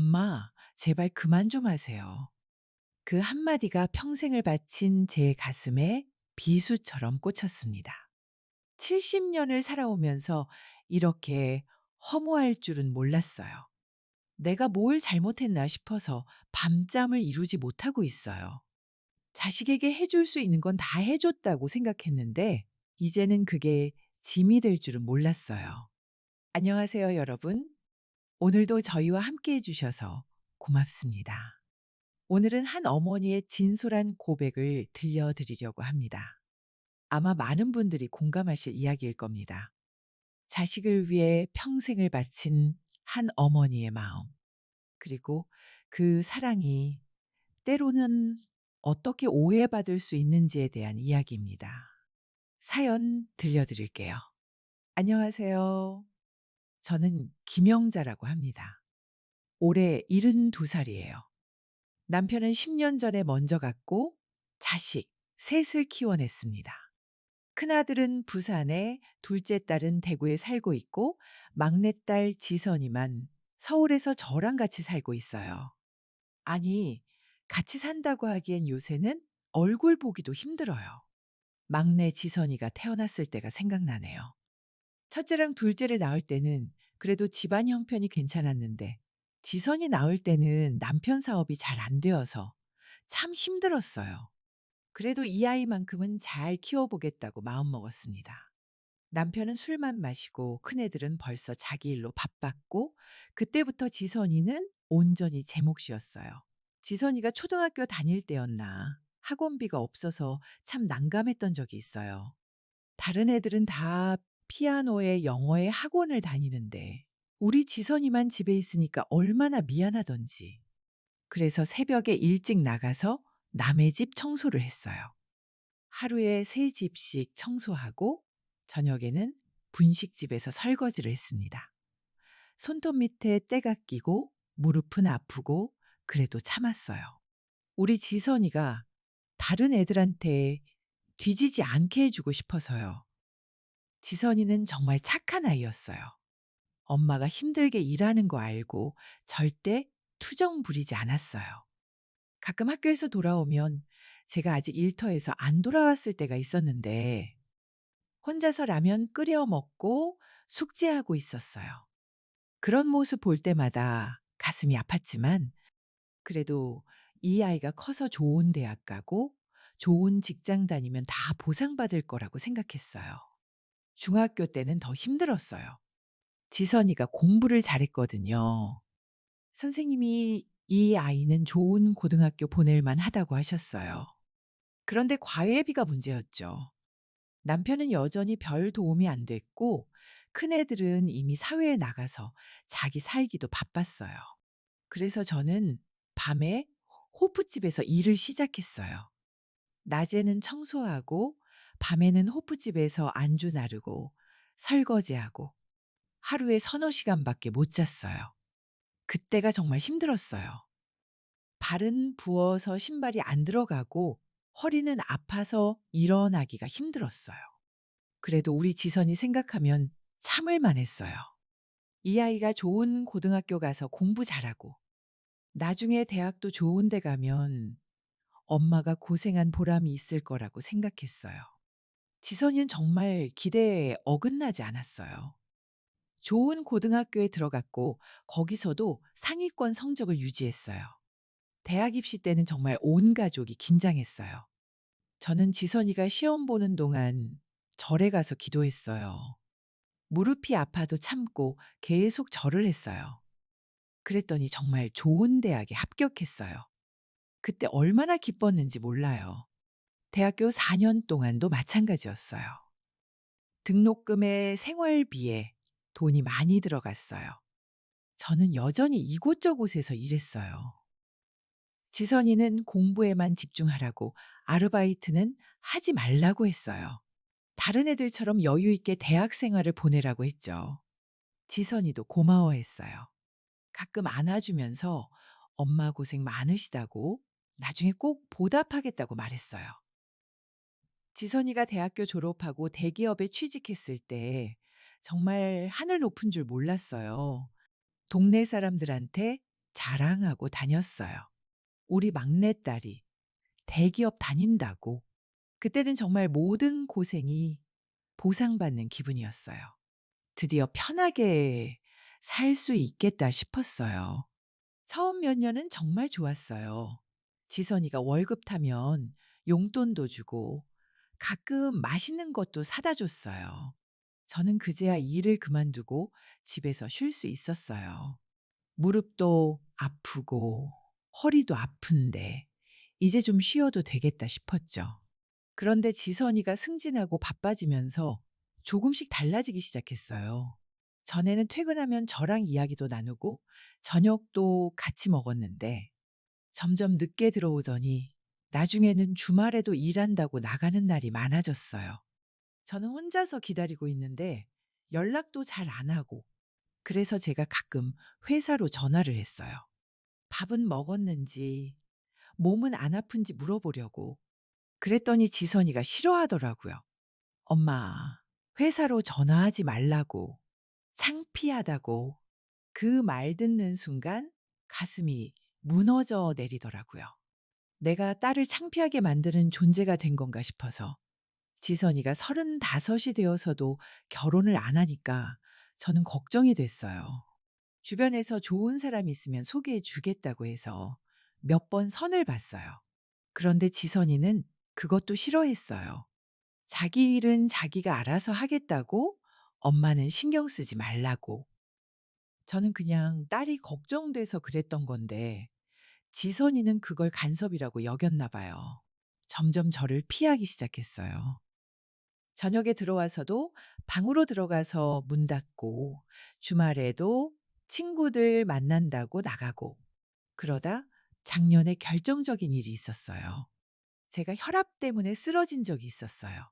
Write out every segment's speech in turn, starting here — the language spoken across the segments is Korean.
엄마, 제발 그만 좀 하세요. 그 한마디가 평생을 바친 제 가슴에 비수처럼 꽂혔습니다. 70년을 살아오면서 이렇게 허무할 줄은 몰랐어요. 내가 뭘 잘못했나 싶어서 밤잠을 이루지 못하고 있어요. 자식에게 해줄 수 있는 건 다 해줬다고 생각했는데, 이제는 그게 짐이 될 줄은 몰랐어요. 안녕하세요, 여러분. 오늘도 저희와 함께 해주셔서 고맙습니다. 오늘은 한 어머니의 진솔한 고백을 들려드리려고 합니다. 아마 많은 분들이 공감하실 이야기일 겁니다. 자식을 위해 평생을 바친 한 어머니의 마음, 그리고 그 사랑이 때로는 어떻게 오해받을 수 있는지에 대한 이야기입니다. 사연 들려드릴게요. 안녕하세요. 저는 김영자라고 합니다. 올해 72살이에요. 남편은 10년 전에 먼저 갔고 자식 셋을 키워냈습니다. 큰아들은 부산에, 둘째 딸은 대구에 살고 있고 막내딸 지선이만 서울에서 저랑 같이 살고 있어요. 아니, 같이 산다고 하기엔 요새는 얼굴 보기도 힘들어요. 막내 지선이가 태어났을 때가 생각나네요. 첫째랑 둘째를 낳을 때는 그래도 집안 형편이 괜찮았는데 지선이 낳을 때는 남편 사업이 잘 안 되어서 참 힘들었어요. 그래도 이 아이만큼은 잘 키워보겠다고 마음먹었습니다. 남편은 술만 마시고 큰애들은 벌써 자기 일로 바빴고 그때부터 지선이는 온전히 제 몫이었어요. 지선이가 초등학교 다닐 때였나 학원비가 없어서 참 난감했던 적이 있어요. 다른 애들은 다 피아노에 영어에 학원을 다니는데 우리 지선이만 집에 있으니까 얼마나 미안하던지. 그래서 새벽에 일찍 나가서 남의 집 청소를 했어요. 하루에 세 집씩 청소하고 저녁에는 분식집에서 설거지를 했습니다. 손톱 밑에 때가 끼고 무릎은 아프고 그래도 참았어요. 우리 지선이가 다른 애들한테 뒤지지 않게 해주고 싶어서요. 지선이는 정말 착한 아이였어요. 엄마가 힘들게 일하는 거 알고 절대 투정 부리지 않았어요. 가끔 학교에서 돌아오면 제가 아직 일터에서 안 돌아왔을 때가 있었는데 혼자서 라면 끓여 먹고 숙제하고 있었어요. 그런 모습 볼 때마다 가슴이 아팠지만 그래도 이 아이가 커서 좋은 대학 가고 좋은 직장 다니면 다 보상받을 거라고 생각했어요. 중학교 때는 더 힘들었어요. 지선이가 공부를 잘했거든요. 선생님이 이 아이는 좋은 고등학교 보낼 만하다고 하셨어요. 그런데 과외비가 문제였죠. 남편은 여전히 별 도움이 안 됐고 큰애들은 이미 사회에 나가서 자기 살기도 바빴어요. 그래서 저는 밤에 호프집에서 일을 시작했어요. 낮에는 청소하고 밤에는 호프집에서 안주 나르고 설거지하고 하루에 서너 시간밖에 못 잤어요. 그때가 정말 힘들었어요. 발은 부어서 신발이 안 들어가고 허리는 아파서 일어나기가 힘들었어요. 그래도 우리 지선이 생각하면 참을 만했어요. 이 아이가 좋은 고등학교 가서 공부 잘하고 나중에 대학도 좋은 데 가면 엄마가 고생한 보람이 있을 거라고 생각했어요. 지선이는 정말 기대에 어긋나지 않았어요. 좋은 고등학교에 들어갔고 거기서도 상위권 성적을 유지했어요. 대학 입시 때는 정말 온 가족이 긴장했어요. 저는 지선이가 시험 보는 동안 절에 가서 기도했어요. 무릎이 아파도 참고 계속 절을 했어요. 그랬더니 정말 좋은 대학에 합격했어요. 그때 얼마나 기뻤는지 몰라요. 대학교 4년 동안도 마찬가지였어요. 등록금에 생활비에 돈이 많이 들어갔어요. 저는 여전히 이곳저곳에서 일했어요. 지선이는 공부에만 집중하라고 아르바이트는 하지 말라고 했어요. 다른 애들처럼 여유 있게 대학 생활을 보내라고 했죠. 지선이도 고마워했어요. 가끔 안아주면서 엄마 고생 많으시다고 나중에 꼭 보답하겠다고 말했어요. 지선이가 대학교 졸업하고 대기업에 취직했을 때 정말 하늘 높은 줄 몰랐어요. 동네 사람들한테 자랑하고 다녔어요. 우리 막내딸이 대기업 다닌다고. 그때는 정말 모든 고생이 보상받는 기분이었어요. 드디어 편하게 살 수 있겠다 싶었어요. 처음 몇 년은 정말 좋았어요. 지선이가 월급 타면 용돈도 주고 가끔 맛있는 것도 사다 줬어요. 저는 그제야 일을 그만두고 집에서 쉴 수 있었어요. 무릎도 아프고 허리도 아픈데 이제 좀 쉬어도 되겠다 싶었죠. 그런데 지선이가 승진하고 바빠지면서 조금씩 달라지기 시작했어요. 전에는 퇴근하면 저랑 이야기도 나누고 저녁도 같이 먹었는데 점점 늦게 들어오더니 나중에는 주말에도 일한다고 나가는 날이 많아졌어요. 저는 혼자서 기다리고 있는데 연락도 잘 안 하고 그래서 제가 가끔 회사로 전화를 했어요. 밥은 먹었는지, 몸은 안 아픈지 물어보려고. 그랬더니 지선이가 싫어하더라고요. 엄마, 회사로 전화하지 말라고. 창피하다고. 그 말 듣는 순간 가슴이 무너져 내리더라고요. 내가 딸을 창피하게 만드는 존재가 된 건가 싶어서 지선이가 35이 되어서도 결혼을 안 하니까 저는 걱정이 됐어요. 주변에서 좋은 사람이 있으면 소개해 주겠다고 해서 몇 번 선을 봤어요. 그런데 지선이는 그것도 싫어했어요. 자기 일은 자기가 알아서 하겠다고, 엄마는 신경 쓰지 말라고. 저는 그냥 딸이 걱정돼서 그랬던 건데 지선이는 그걸 간섭이라고 여겼나 봐요. 점점 저를 피하기 시작했어요. 저녁에 들어와서도 방으로 들어가서 문 닫고 주말에도 친구들 만난다고 나가고 그러다 작년에 결정적인 일이 있었어요. 제가 혈압 때문에 쓰러진 적이 있었어요.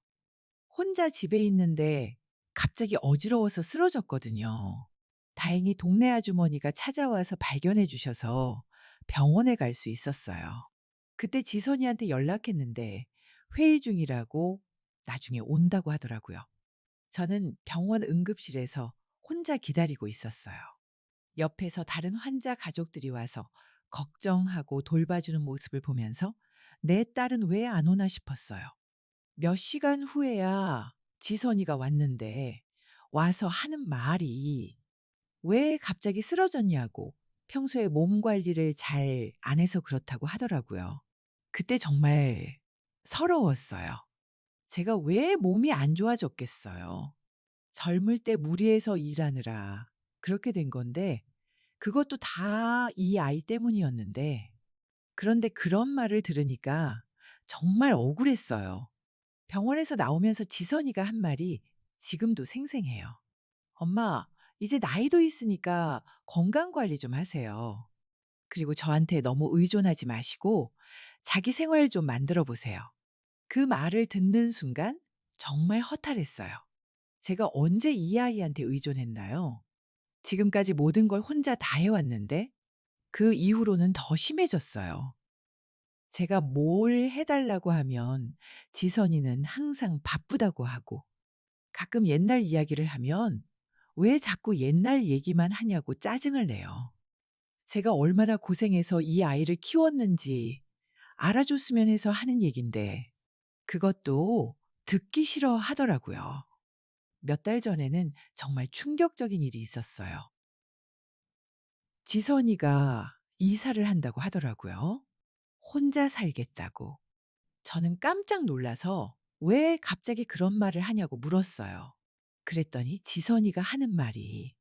혼자 집에 있는데 갑자기 어지러워서 쓰러졌거든요. 다행히 동네 아주머니가 찾아와서 발견해 주셔서 병원에 갈 수 있었어요. 그때 지선이한테 연락했는데 회의 중이라고 나중에 온다고 하더라고요. 저는 병원 응급실에서 혼자 기다리고 있었어요. 옆에서 다른 환자 가족들이 와서 걱정하고 돌봐주는 모습을 보면서 내 딸은 왜 안 오나 싶었어요. 몇 시간 후에야 지선이가 왔는데 와서 하는 말이 왜 갑자기 쓰러졌냐고 평소에 몸 관리를 잘 안 해서 그렇다고 하더라고요. 그때 정말 서러웠어요. 제가 왜 몸이 안 좋아졌겠어요. 젊을 때 무리해서 일하느라 그렇게 된 건데 그것도 다 이 아이 때문이었는데 그런데 그런 말을 들으니까 정말 억울했어요. 병원에서 나오면서 지선이가 한 말이 지금도 생생해요. "엄마, 이제 나이도 있으니까 건강 관리 좀 하세요. 그리고 저한테 너무 의존하지 마시고 자기 생활 좀 만들어 보세요." 그 말을 듣는 순간 정말 허탈했어요. 제가 언제 이 아이한테 의존했나요? 지금까지 모든 걸 혼자 다 해왔는데 그 이후로는 더 심해졌어요. 제가 뭘 해달라고 하면 지선이는 항상 바쁘다고 하고 가끔 옛날 이야기를 하면 왜 자꾸 옛날 얘기만 하냐고 짜증을 내요. 제가 얼마나 고생해서 이 아이를 키웠는지 알아줬으면 해서 하는 얘긴데 그것도 듣기 싫어 하더라고요. 몇 달 전에는 정말 충격적인 일이 있었어요. 지선이가 이사를 한다고 하더라고요. 혼자 살겠다고. 저는 깜짝 놀라서 왜 갑자기 그런 말을 하냐고 물었어요. 그랬더니 지선이가 하는 말이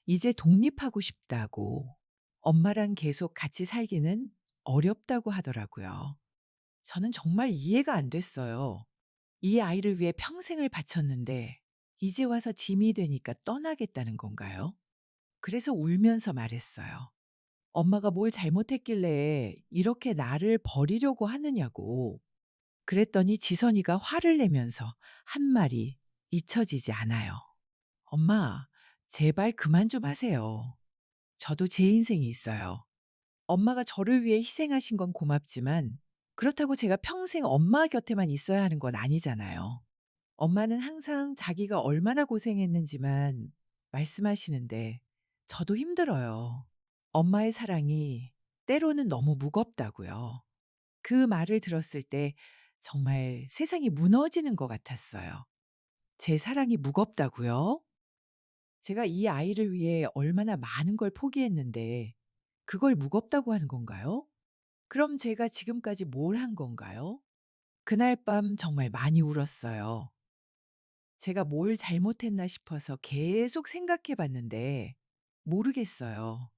이제 독립하고 싶다고 엄마랑 계속 같이 살기는 어렵다고 하더라고요. 저는 정말 이해가 안 됐어요. 이 아이를 위해 평생을 바쳤는데 이제 와서 짐이 되니까 떠나겠다는 건가요? 그래서 울면서 말했어요. 엄마가 뭘 잘못했길래 이렇게 나를 버리려고 하느냐고. 그랬더니 지선이가 화를 내면서 한 말이 잊혀지지 않아요. 엄마, 제발 그만 좀 하세요. 저도 제 인생이 있어요. 엄마가 저를 위해 희생하신 건 고맙지만 그렇다고 제가 평생 엄마 곁에만 있어야 하는 건 아니잖아요. 엄마는 항상 자기가 얼마나 고생했는지만 말씀하시는데 저도 힘들어요. 엄마의 사랑이 때로는 너무 무겁다고요. 그 말을 들었을 때 정말 세상이 무너지는 것 같았어요. 제 사랑이 무겁다고요? 제가 이 아이를 위해 얼마나 많은 걸 포기했는데 그걸 무겁다고 하는 건가요? 그럼 제가 지금까지 뭘 한 건가요? 그날 밤 정말 많이 울었어요. 제가 뭘 잘못했나 싶어서 계속 생각해 봤는데 모르겠어요.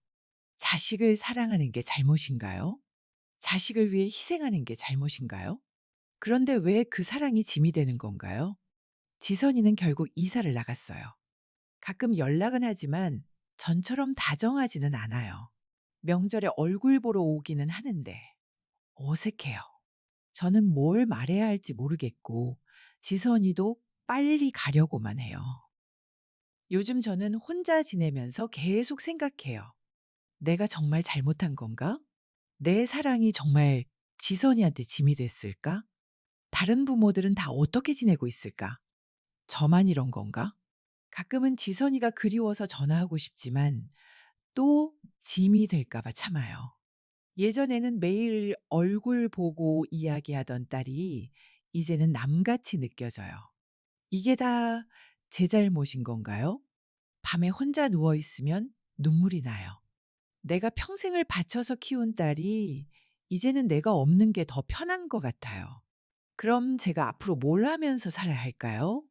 자식을 사랑하는 게 잘못인가요? 자식을 위해 희생하는 게 잘못인가요? 그런데 왜 그 사랑이 짐이 되는 건가요? 지선이는 결국 이사를 나갔어요. 가끔 연락은 하지만 전처럼 다정하지는 않아요. 명절에 얼굴 보러 오기는 하는데 어색해요. 저는 뭘 말해야 할지 모르겠고 지선이도 빨리 가려고만 해요. 요즘 저는 혼자 지내면서 계속 생각해요. 내가 정말 잘못한 건가? 내 사랑이 정말 지선이한테 짐이 됐을까? 다른 부모들은 다 어떻게 지내고 있을까? 저만 이런 건가? 가끔은 지선이가 그리워서 전화하고 싶지만 또 짐이 될까 봐 참아요. 예전에는 매일 얼굴 보고 이야기하던 딸이 이제는 남같이 느껴져요. 이게 다 제 잘못인 건가요? 밤에 혼자 누워 있으면 눈물이 나요. 내가 평생을 바쳐서 키운 딸이 이제는 내가 없는 게 더 편한 것 같아요. 그럼 제가 앞으로 뭘 하면서 살아야 할까요?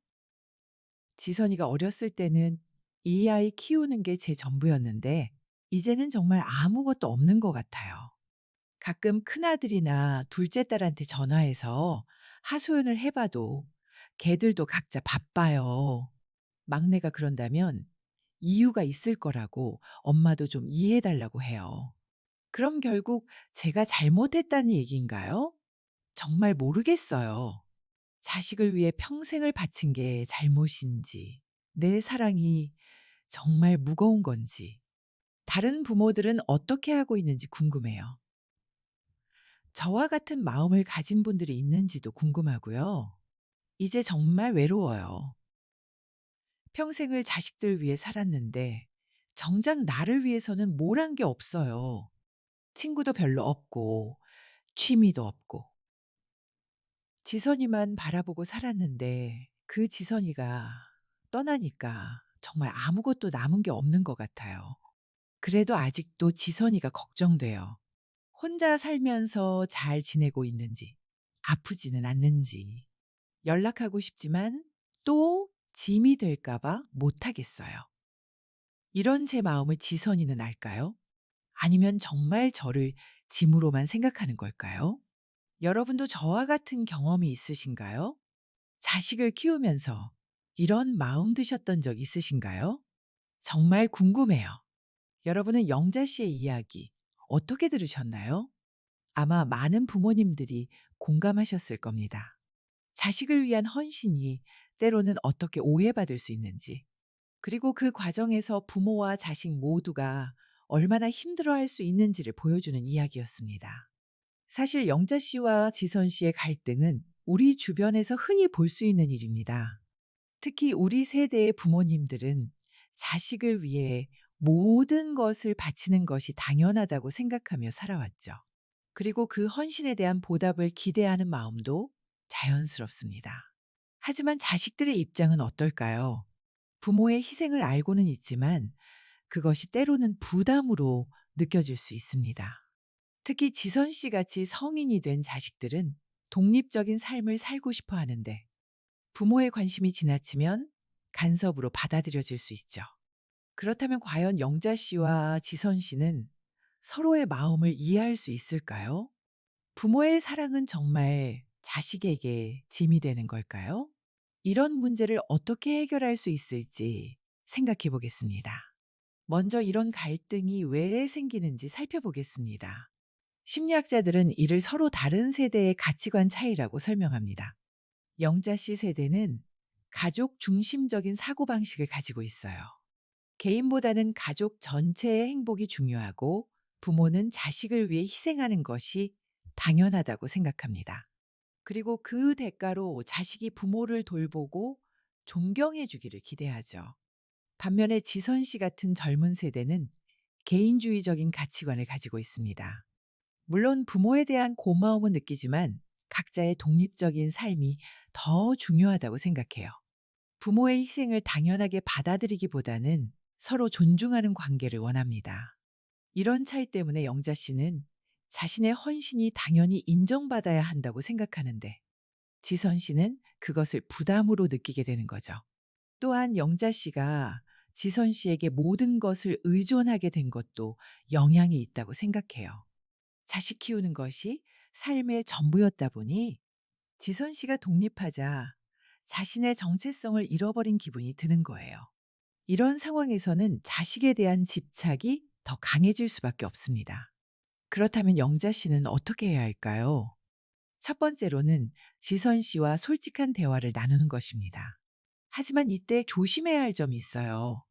지선이가 어렸을 때는 이 아이 키우는 게 제 전부였는데 이제는 정말 아무것도 없는 것 같아요. 가끔 큰아들이나 둘째 딸한테 전화해서 하소연을 해 봐도 걔들도 각자 바빠요. 막내가 그런다면 이유가 있을 거라고 엄마도 좀 이해해 달라고 해요. 그럼 결국 제가 잘못했다는 얘기인가요? 정말 모르겠어요. 자식을 위해 평생을 바친 게 잘못인지, 내 사랑이 정말 무거운 건지, 다른 부모들은 어떻게 하고 있는지 궁금해요. 저와 같은 마음을 가진 분들이 있는지도 궁금하고요. 이제 정말 외로워요. 평생을 자식들 위해 살았는데, 정작 나를 위해서는 뭘 한 게 없어요. 친구도 별로 없고, 취미도 없고, 지선이만 바라보고 살았는데, 그 지선이가 떠나니까 정말 아무것도 남은 게 없는 것 같아요. 그래도 아직도 지선이가 걱정돼요. 혼자 살면서 잘 지내고 있는지, 아프지는 않는지, 연락하고 싶지만 또 짐이 될까봐 못하겠어요. 이런 제 마음을 지선이는 알까요? 아니면 정말 저를 짐으로만 생각하는 걸까요? 여러분도 저와 같은 경험이 있으신가요? 자식을 키우면서 이런 마음 드셨던 적 있으신가요? 정말 궁금해요. 여러분은 영자 씨의 이야기 어떻게 들으셨나요? 아마 많은 부모님들이 공감하셨을 겁니다. 자식을 위한 헌신이 때로는 어떻게 오해받을 수 있는지, 그리고 그 과정에서 부모와 자식 모두가 얼마나 힘들어할 수 있는지를 보여주는 이야기였습니다. 사실 영자 씨와 지선 씨의 갈등은 우리 주변에서 흔히 볼 수 있는 일입니다. 특히 우리 세대의 부모님들은 자식을 위해 모든 것을 바치는 것이 당연하다고 생각하며 살아왔죠. 그리고 그 헌신에 대한 보답을 기대하는 마음도 자연스럽습니다. 하지만 자식들의 입장은 어떨까요? 부모의 희생을 알고는 있지만 그것이 때로는 부담으로 느껴질 수 있습니다. 특히 지선 씨 같이 성인이 된 자식들은 독립적인 삶을 살고 싶어 하는데 부모의 관심이 지나치면 간섭으로 받아들여질 수 있죠. 그렇다면 과연 영자 씨와 지선 씨는 서로의 마음을 이해할 수 있을까요? 부모의 사랑은 정말 자식에게 짐이 되는 걸까요? 이런 문제를 어떻게 해결할 수 있을지 생각해 보겠습니다. 먼저 이런 갈등이 왜 생기는지 살펴보겠습니다. 심리학자들은 이를 서로 다른 세대의 가치관 차이라고 설명합니다. 영자 씨 세대는 가족 중심적인 사고방식을 가지고 있어요. 개인보다는 가족 전체의 행복이 중요하고 부모는 자식을 위해 희생하는 것이 당연하다고 생각합니다. 그리고 그 대가로 자식이 부모를 돌보고 존경해 주기를 기대하죠. 반면에 지선 씨 같은 젊은 세대는 개인주의적인 가치관을 가지고 있습니다. 물론 부모에 대한 고마움은 느끼지만 각자의 독립적인 삶이 더 중요하다고 생각해요. 부모의 희생을 당연하게 받아들이기보다는 서로 존중하는 관계를 원합니다. 이런 차이 때문에 영자 씨는 자신의 헌신이 당연히 인정받아야 한다고 생각하는데 지선 씨는 그것을 부담으로 느끼게 되는 거죠. 또한 영자 씨가 지선 씨에게 모든 것을 의존하게 된 것도 영향이 있다고 생각해요. 자식 키우는 것이 삶의 전부였다 보니 지선 씨가 독립하자 자신의 정체성을 잃어버린 기분이 드는 거예요. 이런 상황에서는 자식에 대한 집착이 더 강해질 수밖에 없습니다. 그렇다면 영자 씨는 어떻게 해야 할까요? 첫 번째로는 지선 씨와 솔직한 대화를 나누는 것입니다. 하지만 이때 조심해야 할 점이 있어요.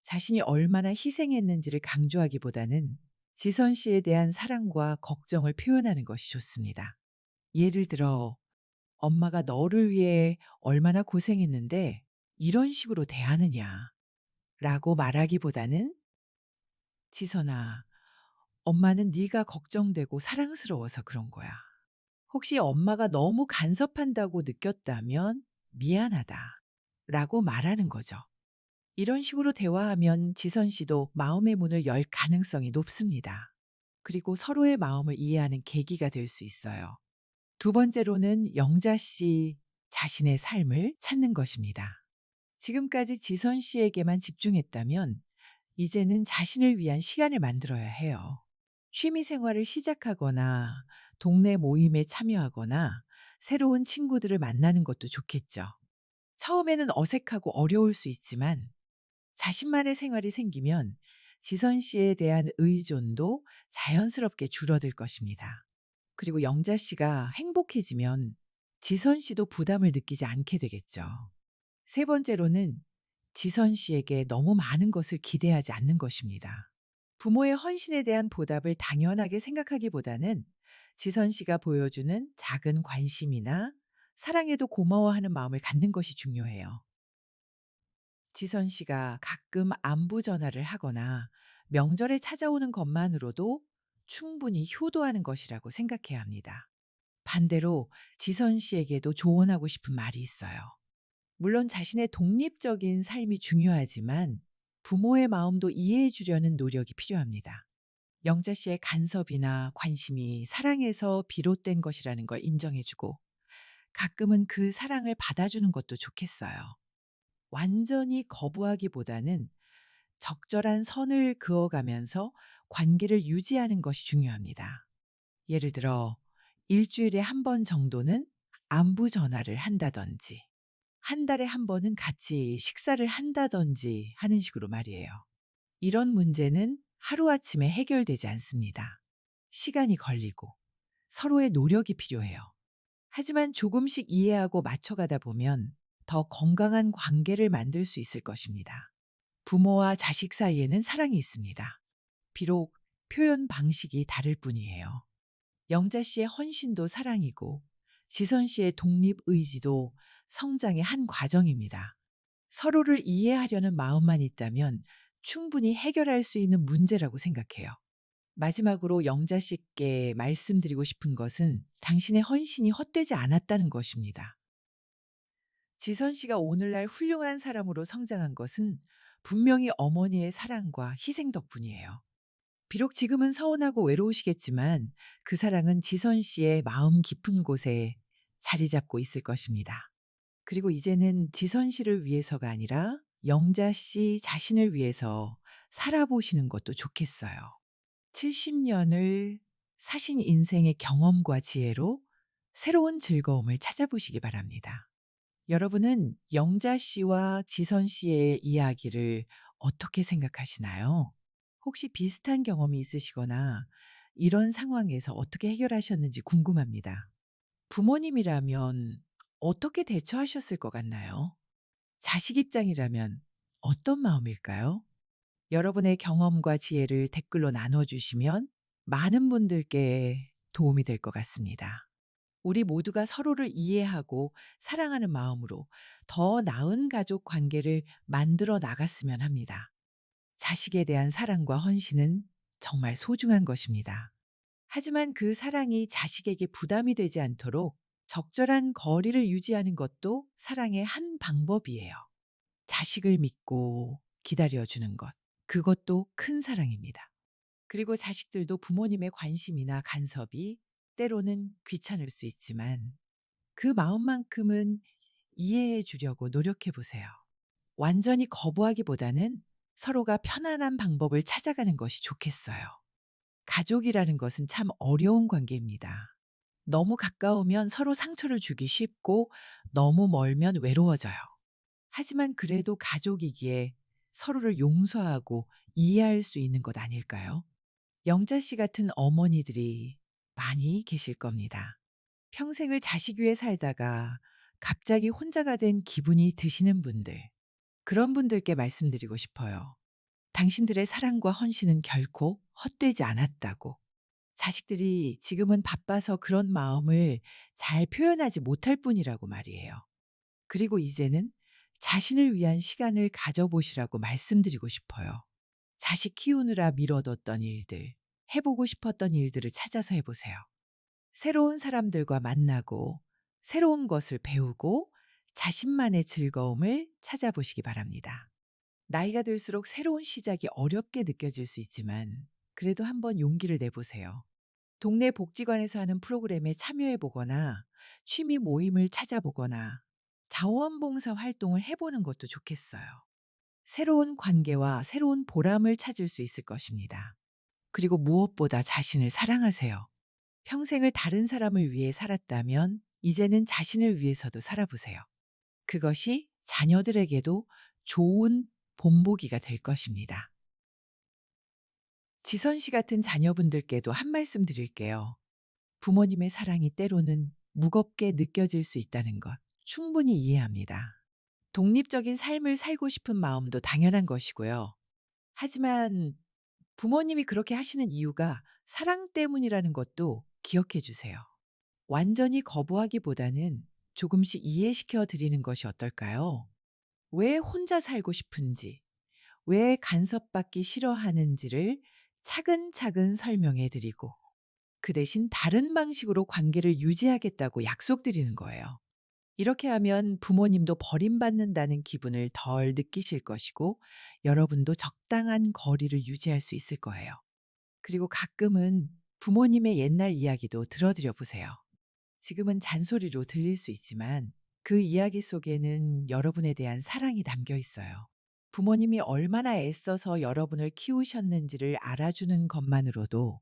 자신이 얼마나 희생했는지를 강조하기보다는 지선 씨에 대한 사랑과 걱정을 표현하는 것이 좋습니다. 예를 들어, 엄마가 너를 위해 얼마나 고생했는데 이런 식으로 대하느냐 라고 말하기보다는 지선아, 엄마는 네가 걱정되고 사랑스러워서 그런 거야. 혹시 엄마가 너무 간섭한다고 느꼈다면 미안하다 라고 말하는 거죠. 이런 식으로 대화하면 지선 씨도 마음의 문을 열 가능성이 높습니다. 그리고 서로의 마음을 이해하는 계기가 될 수 있어요. 두 번째로는 영자 씨 자신의 삶을 찾는 것입니다. 지금까지 지선 씨에게만 집중했다면 이제는 자신을 위한 시간을 만들어야 해요. 취미 생활을 시작하거나 동네 모임에 참여하거나 새로운 친구들을 만나는 것도 좋겠죠. 처음에는 어색하고 어려울 수 있지만 자신만의 생활이 생기면 지선 씨에 대한 의존도 자연스럽게 줄어들 것입니다. 그리고 영자 씨가 행복해지면 지선 씨도 부담을 느끼지 않게 되겠죠. 세 번째로는 지선 씨에게 너무 많은 것을 기대하지 않는 것입니다. 부모의 헌신에 대한 보답을 당연하게 생각하기보다는 지선 씨가 보여주는 작은 관심이나 사랑에도 고마워하는 마음을 갖는 것이 중요해요. 지선 씨가 가끔 안부 전화를 하거나 명절에 찾아오는 것만으로도 충분히 효도하는 것이라고 생각해야 합니다. 반대로 지선 씨에게도 조언하고 싶은 말이 있어요. 물론 자신의 독립적인 삶이 중요하지만 부모의 마음도 이해해 주려는 노력이 필요합니다. 영자 씨의 간섭이나 관심이 사랑에서 비롯된 것이라는 걸 인정해 주고 가끔은 그 사랑을 받아주는 것도 좋겠어요. 완전히 거부하기보다는 적절한 선을 그어가면서 관계를 유지하는 것이 중요합니다. 예를 들어 일주일에 한 번 정도는 안부 전화를 한다든지 한 달에 한 번은 같이 식사를 한다든지 하는 식으로 말이에요. 이런 문제는 하루아침에 해결되지 않습니다. 시간이 걸리고 서로의 노력이 필요해요. 하지만 조금씩 이해하고 맞춰가다 보면 더 건강한 관계를 만들 수 있을 것입니다. 부모와 자식 사이에는 사랑이 있습니다. 비록 표현 방식이 다를 뿐이에요. 영자 씨의 헌신도 사랑이고 지선 씨의 독립 의지도 성장의 한 과정입니다. 서로를 이해하려는 마음만 있다면 충분히 해결할 수 있는 문제라고 생각해요. 마지막으로 영자 씨께 말씀드리고 싶은 것은 당신의 헌신이 헛되지 않았다는 것입니다. 지선 씨가 오늘날 훌륭한 사람으로 성장한 것은 분명히 어머니의 사랑과 희생 덕분이에요. 비록 지금은 서운하고 외로우시겠지만 그 사랑은 지선 씨의 마음 깊은 곳에 자리 잡고 있을 것입니다. 그리고 이제는 지선 씨를 위해서가 아니라 영자 씨 자신을 위해서 살아보시는 것도 좋겠어요. 70년을 사신 인생의 경험과 지혜로 새로운 즐거움을 찾아보시기 바랍니다. 여러분은 영자 씨와 지선 씨의 이야기를 어떻게 생각하시나요? 혹시 비슷한 경험이 있으시거나 이런 상황에서 어떻게 해결하셨는지 궁금합니다. 부모님이라면 어떻게 대처하셨을 것 같나요? 자식 입장이라면 어떤 마음일까요? 여러분의 경험과 지혜를 댓글로 나눠주시면 많은 분들께 도움이 될 것 같습니다. 우리 모두가 서로를 이해하고 사랑하는 마음으로 더 나은 가족 관계를 만들어 나갔으면 합니다. 자식에 대한 사랑과 헌신은 정말 소중한 것입니다. 하지만 그 사랑이 자식에게 부담이 되지 않도록 적절한 거리를 유지하는 것도 사랑의 한 방법이에요. 자식을 믿고 기다려주는 것. 그것도 큰 사랑입니다. 그리고 자식들도 부모님의 관심이나 간섭이 때로는 귀찮을 수 있지만 그 마음만큼은 이해해 주려고 노력해 보세요. 완전히 거부하기보다는 서로가 편안한 방법을 찾아가는 것이 좋겠어요. 가족이라는 것은 참 어려운 관계입니다. 너무 가까우면 서로 상처를 주기 쉽고 너무 멀면 외로워져요. 하지만 그래도 가족이기에 서로를 용서하고 이해할 수 있는 것 아닐까요? 영자 씨 같은 어머니들이 많이 계실 겁니다. 평생을 자식 위해 살다가 갑자기 혼자가 된 기분이 드시는 분들, 그런 분들께 말씀드리고 싶어요. 당신들의 사랑과 헌신은 결코 헛되지 않았다고. 자식들이 지금은 바빠서 그런 마음을 잘 표현하지 못할 뿐이라고 말이에요. 그리고 이제는 자신을 위한 시간을 가져보시라고 말씀드리고 싶어요. 자식 키우느라 미뤄뒀던 일들, 해보고 싶었던 일들을 찾아서 해보세요. 새로운 사람들과 만나고, 새로운 것을 배우고, 자신만의 즐거움을 찾아보시기 바랍니다. 나이가 들수록 새로운 시작이 어렵게 느껴질 수 있지만, 그래도 한번 용기를 내보세요. 동네 복지관에서 하는 프로그램에 참여해 보거나 취미 모임을 찾아보거나 자원봉사 활동을 해보는 것도 좋겠어요. 새로운 관계와 새로운 보람을 찾을 수 있을 것입니다. 그리고 무엇보다 자신을 사랑하세요. 평생을 다른 사람을 위해 살았다면 이제는 자신을 위해서도 살아보세요. 그것이 자녀들에게도 좋은 본보기가 될 것입니다. 지선 씨 같은 자녀분들께도 한 말씀 드릴게요. 부모님의 사랑이 때로는 무겁게 느껴질 수 있다는 것 충분히 이해합니다. 독립적인 삶을 살고 싶은 마음도 당연한 것이고요. 하지만 부모님이 그렇게 하시는 이유가 사랑 때문이라는 것도 기억해 주세요. 완전히 거부하기보다는 조금씩 이해시켜 드리는 것이 어떨까요? 왜 혼자 살고 싶은지, 왜 간섭받기 싫어하는지를 차근차근 설명해 드리고 그 대신 다른 방식으로 관계를 유지하겠다고 약속드리는 거예요. 이렇게 하면 부모님도 버림받는다는 기분을 덜 느끼실 것이고 여러분도 적당한 거리를 유지할 수 있을 거예요. 그리고 가끔은 부모님의 옛날 이야기도 들어드려 보세요. 지금은 잔소리로 들릴 수 있지만 그 이야기 속에는 여러분에 대한 사랑이 담겨 있어요. 부모님이 얼마나 애써서 여러분을 키우셨는지를 알아주는 것만으로도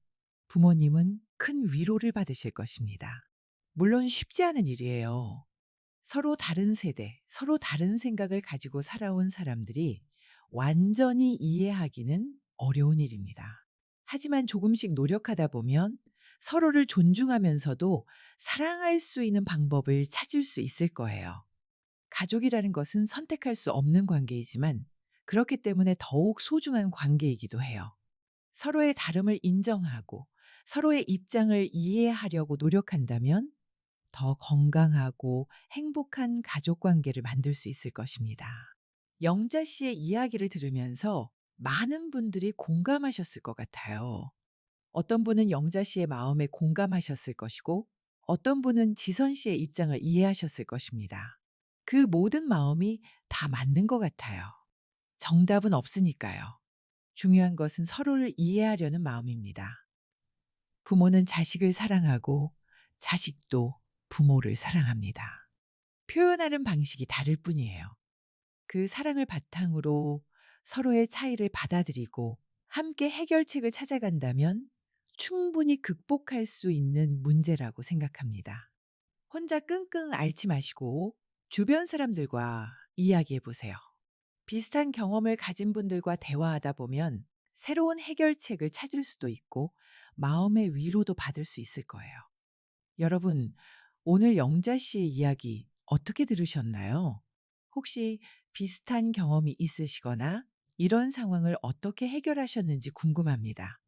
부모님은 큰 위로를 받으실 것입니다. 물론 쉽지 않은 일이에요. 서로 다른 세대, 서로 다른 생각을 가지고 살아온 사람들이 완전히 이해하기는 어려운 일입니다. 하지만 조금씩 노력하다 보면 서로를 존중하면서도 사랑할 수 있는 방법을 찾을 수 있을 거예요. 가족이라는 것은 선택할 수 없는 관계이지만 그렇기 때문에 더욱 소중한 관계이기도 해요. 서로의 다름을 인정하고 서로의 입장을 이해하려고 노력한다면 더 건강하고 행복한 가족 관계를 만들 수 있을 것입니다. 영자 씨의 이야기를 들으면서 많은 분들이 공감하셨을 것 같아요. 어떤 분은 영자 씨의 마음에 공감하셨을 것이고, 어떤 분은 지선 씨의 입장을 이해하셨을 것입니다. 그 모든 마음이 다 맞는 것 같아요. 정답은 없으니까요. 중요한 것은 서로를 이해하려는 마음입니다. 부모는 자식을 사랑하고 자식도 부모를 사랑합니다. 표현하는 방식이 다를 뿐이에요. 그 사랑을 바탕으로 서로의 차이를 받아들이고 함께 해결책을 찾아간다면 충분히 극복할 수 있는 문제라고 생각합니다. 혼자 끙끙 앓지 마시고 주변 사람들과 이야기해 보세요. 비슷한 경험을 가진 분들과 대화하다 보면 새로운 해결책을 찾을 수도 있고 마음의 위로도 받을 수 있을 거예요. 여러분, 오늘 영자 씨의 이야기 어떻게 들으셨나요? 혹시 비슷한 경험이 있으시거나 이런 상황을 어떻게 해결하셨는지 궁금합니다.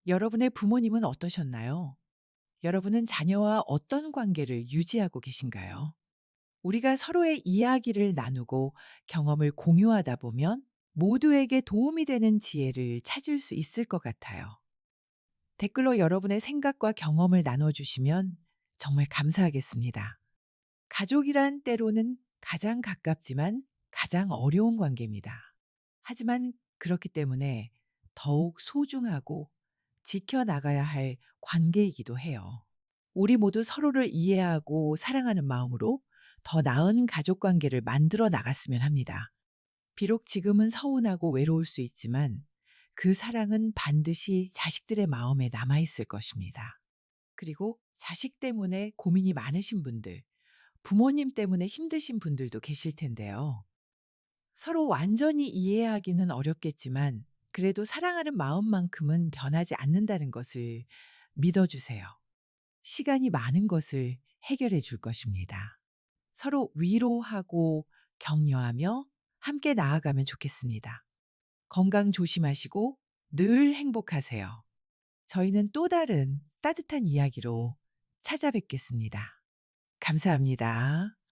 여러분의 부모님은 어떠셨나요? 여러분은 자녀와 어떤 관계를 유지하고 계신가요? 우리가 서로의 이야기를 나누고 경험을 공유하다 보면 모두에게 도움이 되는 지혜를 찾을 수 있을 것 같아요. 댓글로 여러분의 생각과 경험을 나눠주시면 정말 감사하겠습니다. 가족이란 때로는 가장 가깝지만 가장 어려운 관계입니다. 하지만 그렇기 때문에 더욱 소중하고 지켜나가야 할 관계이기도 해요. 우리 모두 서로를 이해하고 사랑하는 마음으로 더 나은 가족 관계를 만들어 나갔으면 합니다. 비록 지금은 서운하고 외로울 수 있지만 그 사랑은 반드시 자식들의 마음에 남아있을 것입니다. 그리고 자식 때문에 고민이 많으신 분들, 부모님 때문에 힘드신 분들도 계실 텐데요. 서로 완전히 이해하기는 어렵겠지만 그래도 사랑하는 마음만큼은 변하지 않는다는 것을 믿어주세요. 시간이 많은 것을 해결해 줄 것입니다. 서로 위로하고 격려하며 함께 나아가면 좋겠습니다. 건강 조심하시고 늘 행복하세요. 저희는 또 다른 따뜻한 이야기로 찾아뵙겠습니다. 감사합니다.